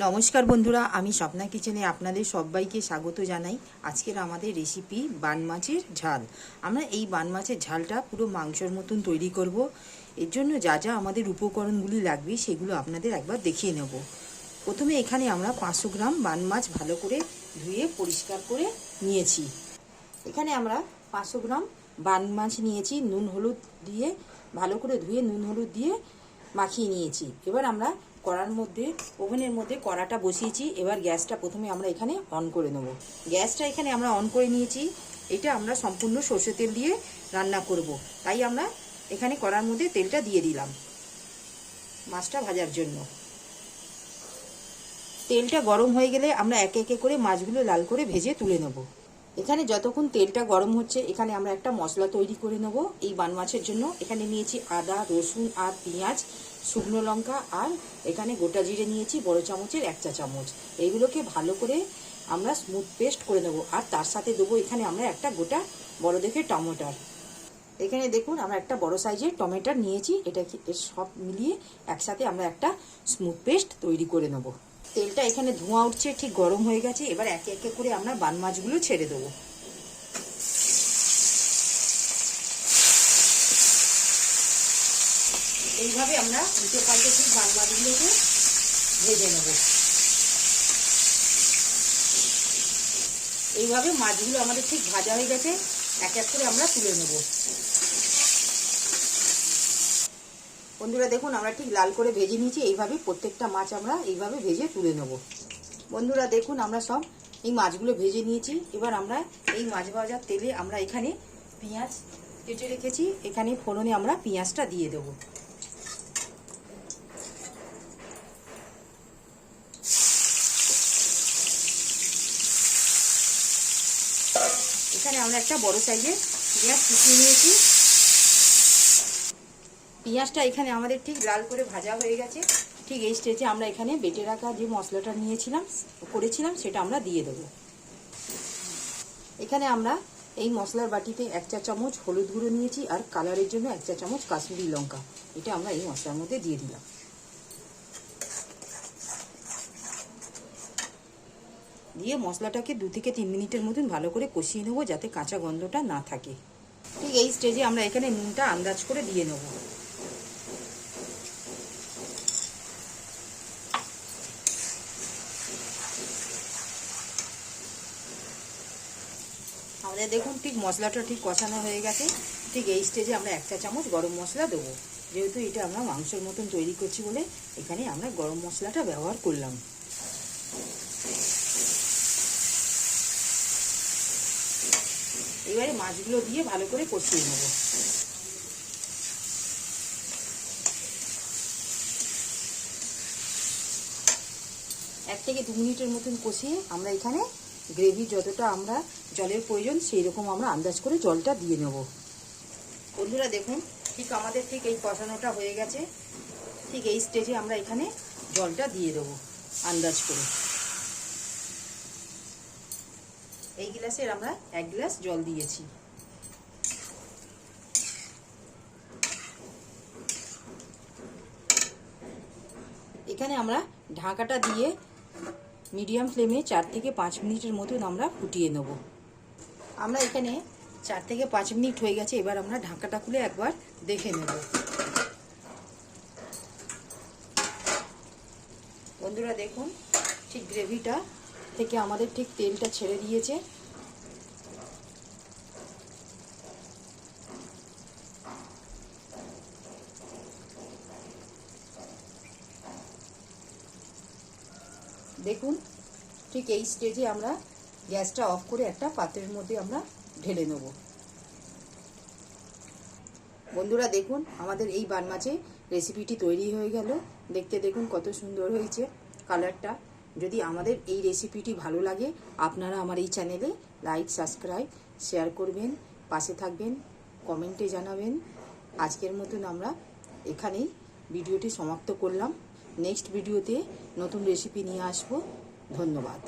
নমস্কার বন্ধুরা, আমি স্বপ্না কিচেনে আপনাদের সবাইকে স্বাগত জানাই। আজকের আমাদের রেসিপি বান মাছের ঝাল। আমরা এই বান মাছের ঝালটা পুরো মাংসের মতন তৈরি করব। এর জন্য যা যা আমাদের উপকরণগুলি লাগবে সেগুলো আপনাদের একবার দেখিয়ে নেব। প্রথমে এখানে আমরা 500 গ্রাম বান মাছ ভালো করে ধুয়ে পরিষ্কার করে নিয়েছি। এখানে আমরা 500 গ্রাম বান মাছ নিয়েছি, নুন হলুদ দিয়ে ভালো করে ধুয়ে নুন হলুদ দিয়ে মাখিয়ে নিয়েছি। এবার আমরা কড়ার মধ্যে ওভেনের মধ্যে কড়াটা বসিয়েছি। এবার গ্যাসটা প্রথমে আমরা এখানে অন করে নেব। গ্যাসটা এখানে আমরা অন করে নিয়েছি। এটা আমরা সম্পূর্ণ সরষে তেল দিয়ে রান্না করব, তাই আমরা এখানে কড়ার মধ্যে তেলটা দিয়ে দিলাম মাছটা ভাজার জন্য। তেলটা গরম হয়ে গেলে আমরা একে একে করে মাছগুলো লাল করে ভেজে তুলে নেব। এখানে যতক্ষণ তেলটা গরম হচ্ছে এখানে আমরা একটা মশলা তৈরি করে নেব এই বান মাছের জন্য। এখানে নিয়েছি আদা, রসুন আর পেঁয়াজ, শুকনো লঙ্কা, আর এখানে গোটা জিরে নিয়েছি বড় চামচের 1 চা চামচ। এইগুলোকে ভালো করে আমরা স্মুথ পেস্ট করে নেব। আর তার সাথে দেবো এখানে আমরা একটা গোটা বড় দেখে টমেটোর। এখানে দেখুন আমরা একটা বড় সাইজের টমেটোর নিয়েছি। এটা সব মিলিয়ে একসাথে আমরা একটা স্মুথ পেস্ট তৈরি করে নেব। তেলটা এখানে ধোঁয়া উঠছে, ঠিক গরম হয়ে গেছে। এবার একে একে করে আমরা বান মাছগুলো ছেড়ে দেবো। এইভাবে আমরা উল্টে পাল্টে ঠিক বান মাছগুলোকে ভেজে নেব। এইভাবে মাছগুলো আমাদের ঠিক ভাজা হয়ে গেছে, এক এক করে আমরা তুলে নেব। বন্ধুরা দেখুন আমরা ঠিক লাল করে ভেজে নিয়েছি। এইভাবে প্রত্যেকটা মাছ আমরা এইভাবে ভেজে তুলে নেব। বন্ধুরা দেখুন আমরা সব এই মাছগুলো ভেজে নিয়েছি। এবার আমরা এই মাছ ভাজার তেলে আমরা এখানে পেঁয়াজ কেটে রেখেছি। এখানে ফোড়নে আমরা পেঁয়াজটা দিয়ে দেব। এখানে আমরা একটা বড় সাইজের পেঁয়াজ কুচিয়ে নিয়েছি। পেঁয়াজটা এখানে আমাদের ঠিক লাল করে ভাজা হয়ে গেছে। ঠিক এই স্টেজে আমরা এখানে বেটে রাখা যে মশলাটা করেছিলাম সেটা আমরা দিয়ে দেব। এখানে আমরা এই মশলার বাটিতে 1 চা চামচ হলুদ গুঁড়ো নিয়েছি, আর কালারের জন্য 1 চা চামচ কাশ্মীরি লঙ্কা। এটা আমরা এই মশলার মধ্যে দিয়ে দিলাম। দিয়ে মশলাটাকে 2 থেকে 3 মিনিটের মতন ভালো করে কষিয়ে নেবো, যাতে কাঁচা গন্ধটা না থাকে। ঠিক এই স্টেজে আমরা এখানে নুনটা আন্দাজ করে দিয়ে নেব। আমাদের দেখুন ঠিক মশলাটা ঠিক কষানো হয়ে গেছে। ঠিক এই স্টেজে আমরা 1 চা চামচ গরম মশলা দেবো। যেহেতু এটা আমরা মাংসের মতন তৈরি করছি বলে এখানে আমরা গরম মশলাটা ব্যবহার করলাম। এবারে মাছগুলো দিয়ে ভালো করে কষিয়ে নেব। 1 থেকে 2 মিনিটের মতন কষিয়ে আমরা এখানে গ্রেভি যতটা আমরা জলের প্রয়োজন সেই রকম আমরা আন্দাজ করে জলটা দিয়ে নেব। বন্ধুরা দেখুন ঠিক আমাদের ঠিক এই কষানোটা হয়ে গেছে। ঠিক এই স্টেজে আমরা এখানে জলটা দিয়ে দেব আন্দাজ করে। এই গ্লাসের আমরা 1 গ্লাস জল দিয়েছি। এখানে আমরা ঢাকাটা দিয়ে মিডিয়াম ফ্লেমে 4 থেকে 5 মিনিটের মতন আমরা ফুটিয়ে নেব। আমরা এখানে 4 থেকে 5 মিনিট হয়ে গেছে। এবার আমরা ঢাকাটা খুলে একবার দেখে নেব। বন্ধুরা দেখুন ঠিক গ্রেভিটা থেকে আমাদের ঠিক তেলটা ছেড়ে দিয়েছে। দেখুন ঠিক এই স্টেজে আমরা গ্যাসটা অফ করে একটা পাত্রের মধ্যে আমরা ঢেলে নেব। বন্ধুরা দেখুন আমাদের এই বান মাছের রেসিপিটি তৈরি হয়ে গেল। দেখতে দেখুন কত সুন্দর হয়েছে কালারটা। যদি আমাদের এই রেসিপিটি ভালো লাগে আপনারা আমার এই চ্যানেলে লাইক, সাবস্ক্রাইব, শেয়ার করবেন, পাশে থাকবেন, কমেন্টে জানাবেন। আজকের মতন আমরা এখানেই ভিডিওটি সমাপ্ত করলাম। নেক্সট ভিডিওতে নতুন রেসিপি নিয়ে আসব। ধন্যবাদ।